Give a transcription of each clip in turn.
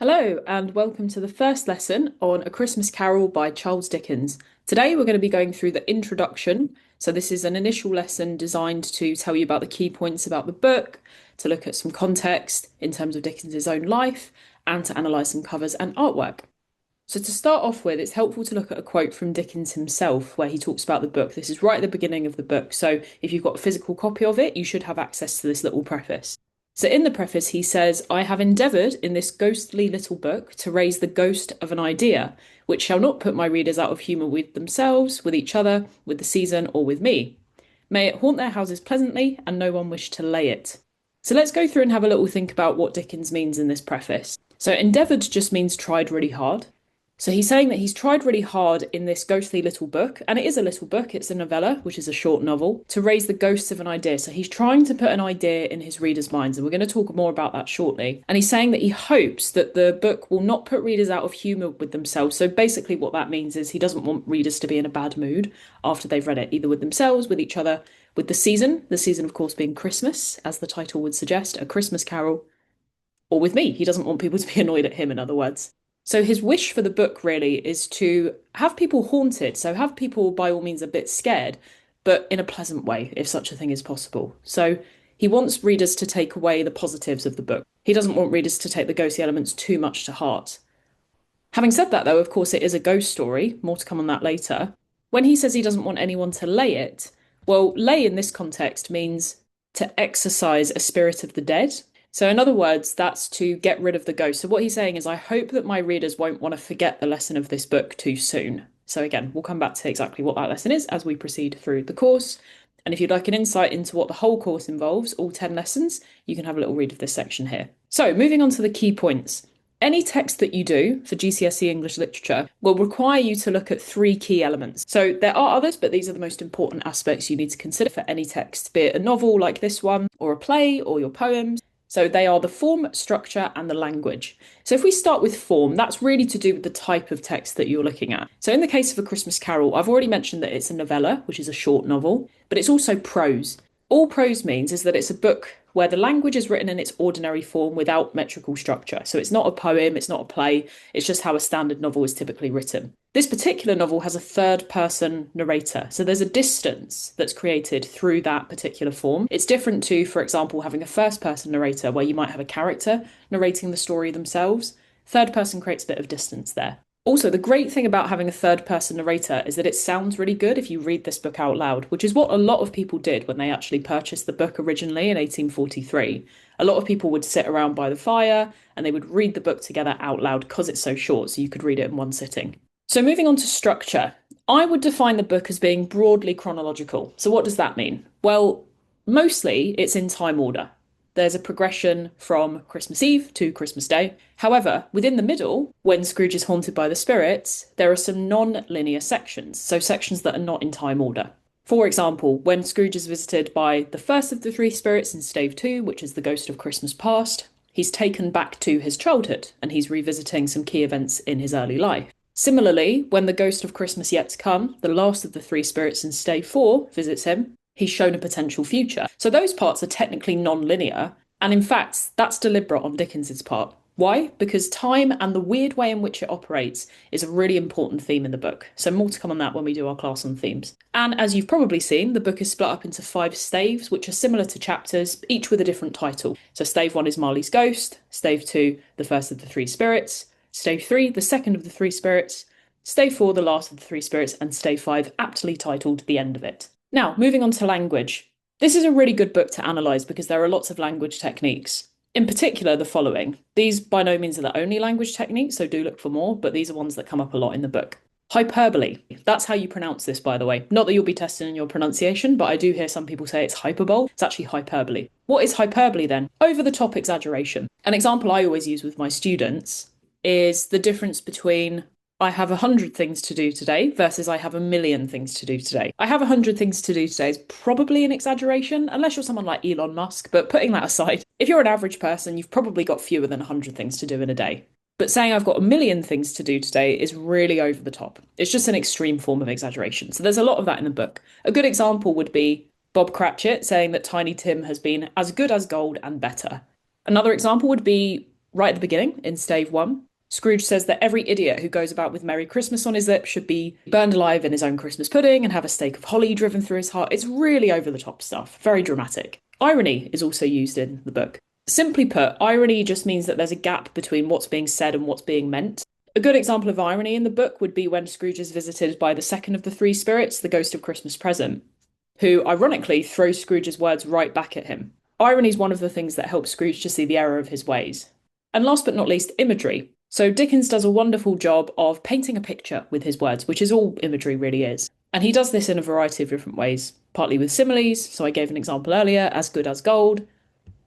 Hello, and welcome to the first lesson on A Christmas Carol by Charles Dickens. Today we're going to be going through the introduction. So, this is an initial lesson designed to tell you about the key points about the book, to look at some context in terms of Dickens's own life, and to analyse some covers and artwork. So, to start off with, it's helpful to look at a quote from Dickens himself where he talks about the book. This is right at the beginning of the book. So, if you've got a physical copy of it, you should have access to this little preface. So in the preface, he says, I have endeavoured in this ghostly little book to raise the ghost of an idea, which shall not put my readers out of humour with themselves, with each other, with the season, or with me. May it haunt their houses pleasantly, and no one wish to lay it. So let's go through and have a little think about what Dickens means in this preface. So endeavoured just means tried really hard. So he's saying that he's tried really hard in this ghostly little book, and it is a little book, it's a novella, which is a short novel, to raise the ghosts of an idea. So he's trying to put an idea in his readers' minds, and we're going to talk more about that shortly. And he's saying that he hopes that the book will not put readers out of humour with themselves. So basically what that means is he doesn't want readers to be in a bad mood after they've read it, either with themselves, with each other, with the season of course being Christmas, as the title would suggest, A Christmas Carol, or with me. He doesn't want people to be annoyed at him, in other words. So his wish for the book really is to have people haunted, so have people by all means a bit scared, but in a pleasant way, if such a thing is possible. So he wants readers to take away the positives of the book. He doesn't want readers to take the ghostly elements too much to heart. Having said that, though, of course, it is a ghost story. More to come on that later. When he says he doesn't want anyone to lay it, well, lay in this context means to exorcise a spirit of the dead. So, in other words, that's to get rid of the ghost. So, what he's saying is, I hope that my readers won't want to forget the lesson of this book too soon. So, again, we'll come back to exactly what that lesson is as we proceed through the course. And if you'd like an insight into what the whole course involves, all 10 lessons, you can have a little read of this section here. So, moving on to the key points. Any text that you do for GCSE English Literature will require you to look at three key elements. So there are others, but these are the most important aspects you need to consider for any text, be it a novel like this one, or a play, or your poems. So they are the form, structure, and the language. So if we start with form, that's really to do with the type of text that you're looking at. So in the case of A Christmas Carol, I've already mentioned that it's a novella, which is a short novel, but it's also prose. All prose means is that it's a book where the language is written in its ordinary form without metrical structure. So it's not a poem, it's not a play, it's just how a standard novel is typically written. This particular novel has a third person narrator. So there's a distance that's created through that particular form. It's different to, for example, having a first person narrator where you might have a character narrating the story themselves. Third person creates a bit of distance there. Also, the great thing about having a third person narrator is that it sounds really good if you read this book out loud, which is what a lot of people did when they actually purchased the book originally in 1843. A lot of people would sit around by the fire and they would read the book together out loud because it's so short, so you could read it in one sitting. So moving on to structure, I would define the book as being broadly chronological. So what does that mean? Well, mostly it's in time order. There's a progression from Christmas Eve to Christmas Day. However, within the middle, when Scrooge is haunted by the spirits, there are some non-linear sections, so sections that are not in time order. For example, when Scrooge is visited by the first of the three spirits in Stave 2, which is the ghost of Christmas past, he's taken back to his childhood and he's revisiting some key events in his early life. Similarly, when the ghost of Christmas yet to come, the last of the three spirits in Stave 4, visits him, he's shown a potential future. So those parts are technically non-linear, and in fact, that's deliberate on Dickens's part. Why? Because time and the weird way in which it operates is a really important theme in the book. So more to come on that when we do our class on themes. And as you've probably seen, the book is split up into 5 staves, which are similar to chapters, each with a different title. So stave 1 is Marley's Ghost, stave 2, the first of the three spirits, stave 3, the second of the three spirits, stave 4, the last of the three spirits, and stave 5, aptly titled The End of It. Now, moving on to language. This is a really good book to analyse because there are lots of language techniques. In particular, the following. These by no means are the only language techniques, so do look for more, but these are ones that come up a lot in the book. Hyperbole. That's how you pronounce this, by the way. Not that you'll be tested in your pronunciation, but I do hear some people say it's hyperbole. It's actually hyperbole. What is hyperbole then? Over-the-top exaggeration. An example I always use with my students is the difference between I have 100 things to do today versus I have 1,000,000 things to do today. I have 100 things to do today is probably an exaggeration, unless you're someone like Elon Musk, but putting that aside, if you're an average person, you've probably got fewer than 100 things to do in a day. But saying I've got 1,000,000 things to do today is really over the top. It's just an extreme form of exaggeration. So there's a lot of that in the book. A good example would be Bob Cratchit saying that Tiny Tim has been as good as gold and better. Another example would be Right at the beginning, in stave one, Scrooge says that every idiot who goes about with Merry Christmas on his lips should be burned alive in his own Christmas pudding and have a stake of holly driven through his heart. It's really over the top stuff, very dramatic. Irony is also used in the book. Simply put, irony just means that there's a gap between what's being said and what's being meant. A good example of irony in the book would be when Scrooge is visited by the second of the three spirits, the ghost of Christmas present, who ironically throws Scrooge's words right back at him. Irony is one of the things that helps Scrooge to see the error of his ways. And last but not least, imagery. So Dickens does a wonderful job of painting a picture with his words, which is all imagery really is. And he does this in a variety of different ways, partly with similes, so I gave an example earlier, as good as gold,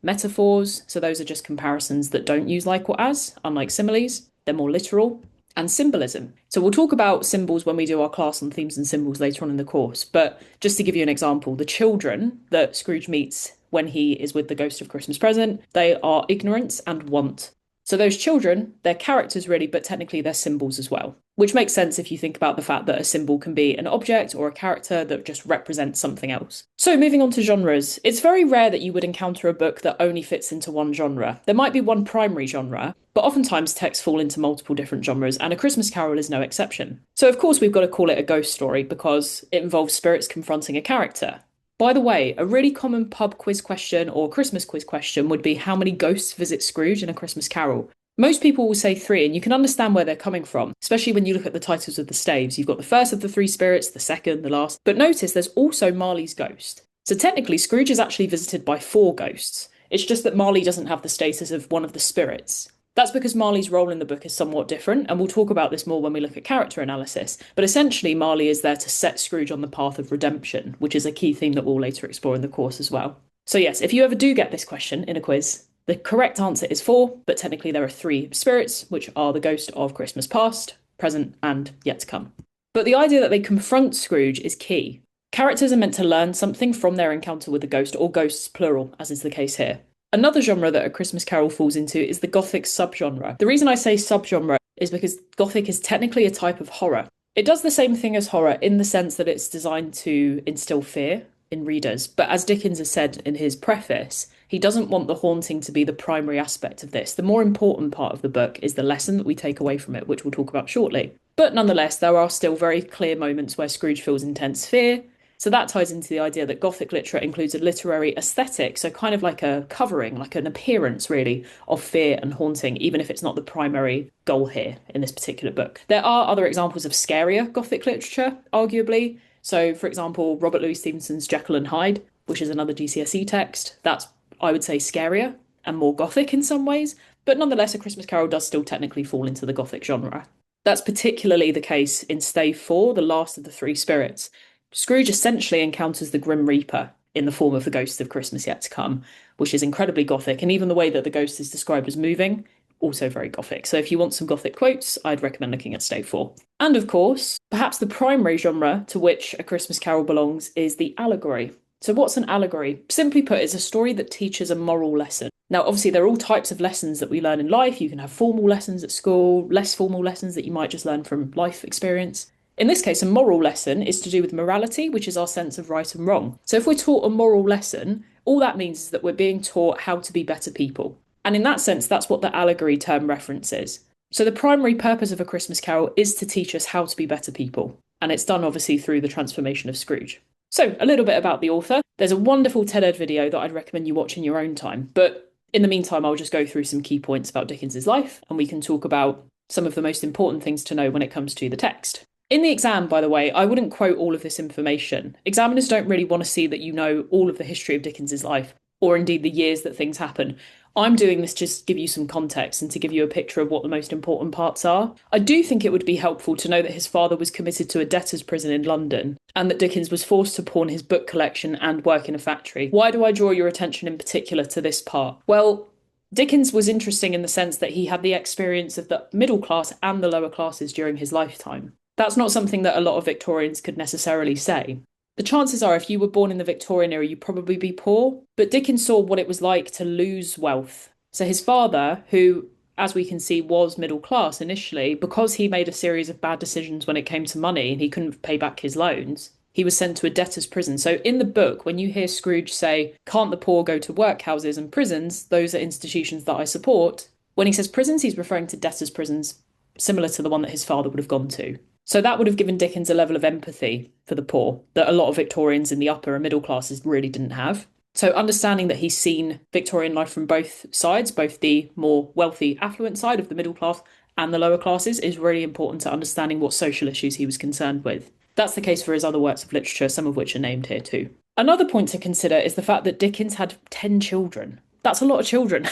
metaphors, so those are just comparisons that don't use like or as, unlike similes, they're more literal, and symbolism. So we'll talk about symbols when we do our class on themes and symbols later on in the course, but just to give you an example, the children that Scrooge meets when he is with the ghost of Christmas present, they are ignorance and want. So those children, they're characters really, but technically they're symbols as well, which makes sense if you think about the fact that a symbol can be an object or a character that just represents something else. So moving on to genres, it's very rare that you would encounter a book that only fits into one genre. There might be one primary genre, but oftentimes texts fall into multiple different genres, and A Christmas Carol is no exception. So of course we've got to call it a ghost story because it involves spirits confronting a character. By the way, a really common pub quiz question or Christmas quiz question would be how many ghosts visit Scrooge in A Christmas Carol? Most people will say 3, and you can understand where they're coming from, especially when you look at the titles of the staves. You've got the first of the 3 spirits, the second, the last. But notice there's also Marley's ghost. So technically, Scrooge is actually visited by 4 ghosts. It's just that Marley doesn't have the status of one of the spirits. That's because Marley's role in the book is somewhat different, and we'll talk about this more when we look at character analysis. But essentially, Marley is there to set Scrooge on the path of redemption, which is a key theme that we'll later explore in the course as well. So yes, if you ever do get this question in a quiz, the correct answer is 4, but technically there are 3 spirits, which are the ghost of Christmas past, present, and yet to come. But the idea that they confront Scrooge is key. Characters are meant to learn something from their encounter with the ghost, or ghosts plural, as is the case here. Another genre that A Christmas Carol falls into is the Gothic subgenre. The reason I say subgenre is because Gothic is technically a type of horror. It does the same thing as horror in the sense that it's designed to instill fear in readers, but as Dickens has said in his preface, he doesn't want the haunting to be the primary aspect of this. The more important part of the book is the lesson that we take away from it, which we'll talk about shortly. But nonetheless, there are still very clear moments where Scrooge feels intense fear. So that ties into the idea that Gothic literature includes a literary aesthetic, so kind of like a covering, like an appearance really, of fear and haunting, even if it's not the primary goal here in this particular book. There are other examples of scarier Gothic literature, arguably. So, for example, Robert Louis Stevenson's Jekyll and Hyde, which is another GCSE text. That's, I would say, scarier and more Gothic in some ways, but nonetheless, A Christmas Carol does still technically fall into the Gothic genre. That's particularly the case in Stave 4, the last of the 3 spirits. Scrooge essentially encounters the Grim Reaper in the form of the ghost of Christmas yet to come, which is incredibly Gothic, and even the way that the ghost is described as moving, also very Gothic. So if you want some Gothic quotes, I'd recommend looking at Stave 4. And of course, perhaps the primary genre to which A Christmas Carol belongs is the allegory. So what's an allegory? Simply put, it's a story that teaches a moral lesson. Now, obviously, there are all types of lessons that we learn in life. You can have formal lessons at school, less formal lessons that you might just learn from life experience. In this case, a moral lesson is to do with morality, which is our sense of right and wrong. So if we're taught a moral lesson, all that means is that we're being taught how to be better people. And in that sense, that's what the allegory term references. So the primary purpose of A Christmas Carol is to teach us how to be better people. And it's done obviously through the transformation of Scrooge. So a little bit about the author. There's a wonderful TED video that I'd recommend you watch in your own time. But in the meantime, I'll just go through some key points about Dickens's life, and we can talk about some of the most important things to know when it comes to the text. In the exam, by the way, I wouldn't quote all of this information. Examiners don't really want to see that you know all of the history of Dickens's life, or indeed the years that things happen. I'm doing this just to give you some context and to give you a picture of what the most important parts are. I do think it would be helpful to know that his father was committed to a debtor's prison in London, and that Dickens was forced to pawn his book collection and work in a factory. Why do I draw your attention in particular to this part? Well, Dickens was interesting in the sense that he had the experience of the middle class and the lower classes during his lifetime. That's not something that a lot of Victorians could necessarily say. The chances are if you were born in the Victorian era, you'd probably be poor. But Dickens saw what it was like to lose wealth. So his father, who, as we can see, was middle class initially, because he made a series of bad decisions when it came to money and he couldn't pay back his loans, he was sent to a debtor's prison. So in the book, when you hear Scrooge say, "Can't the poor go to workhouses and prisons? Those are institutions that I support," When he says prisons, he's referring to debtors' prisons, similar to the one that his father would have gone to. So that would have given Dickens a level of empathy for the poor that a lot of Victorians in the upper and middle classes really didn't have. So understanding that he's seen Victorian life from both sides, both the more wealthy, affluent side of the middle class and the lower classes, is really important to understanding what social issues he was concerned with. That's the case for his other works of literature, some of which are named here too. Another point to consider is the fact that Dickens had 10 children. That's a lot of children.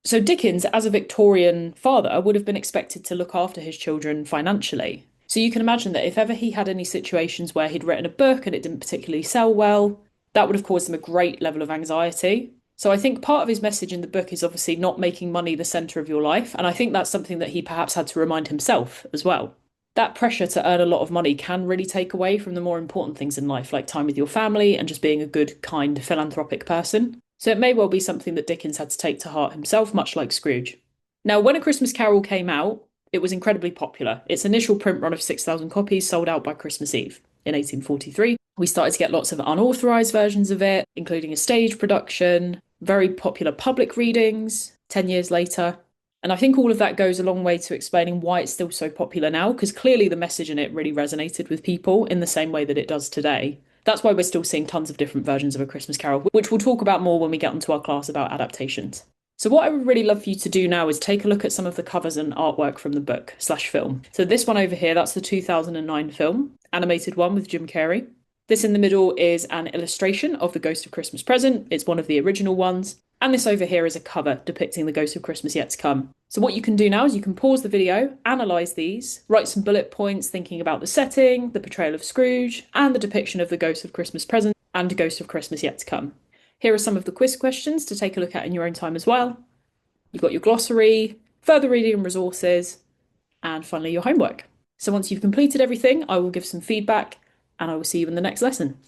So Dickens, as a Victorian father, would have been expected to look after his children financially. So you can imagine that if ever he had any situations where he'd written a book and it didn't particularly sell well, that would have caused him a great level of anxiety. So I think part of his message in the book is obviously not making money the centre of your life. And I think that's something that he perhaps had to remind himself as well. That pressure to earn a lot of money can really take away from the more important things in life, like time with your family and just being a good, kind, philanthropic person. So it may well be something that Dickens had to take to heart himself, much like Scrooge. Now, when A Christmas Carol came out, it was incredibly popular. Its initial print run of 6,000 copies sold out by Christmas Eve in 1843. We started to get lots of unauthorised versions of it, including a stage production, very popular public readings 10 years later. And I think all of that goes a long way to explaining why it's still so popular now, because clearly the message in it really resonated with people in the same way that it does today. That's why we're still seeing tons of different versions of A Christmas Carol, which we'll talk about more when we get onto our class about adaptations. So what I would really love for you to do now is take a look at some of the covers and artwork from the book/film. So this one over here, that's the 2009 film, animated one with Jim Carrey. This in the middle is an illustration of the Ghost of Christmas Present. It's one of the original ones. And this over here is a cover depicting the Ghost of Christmas Yet to Come. So what you can do now is you can pause the video, analyse these, write some bullet points thinking about the setting, the portrayal of Scrooge, and the depiction of the Ghost of Christmas Present and Ghost of Christmas Yet to Come. Here are some of the quiz questions to take a look at in your own time as well. You've got your glossary, further reading and resources, and finally your homework. So once you've completed everything, I will give some feedback and I will see you in the next lesson.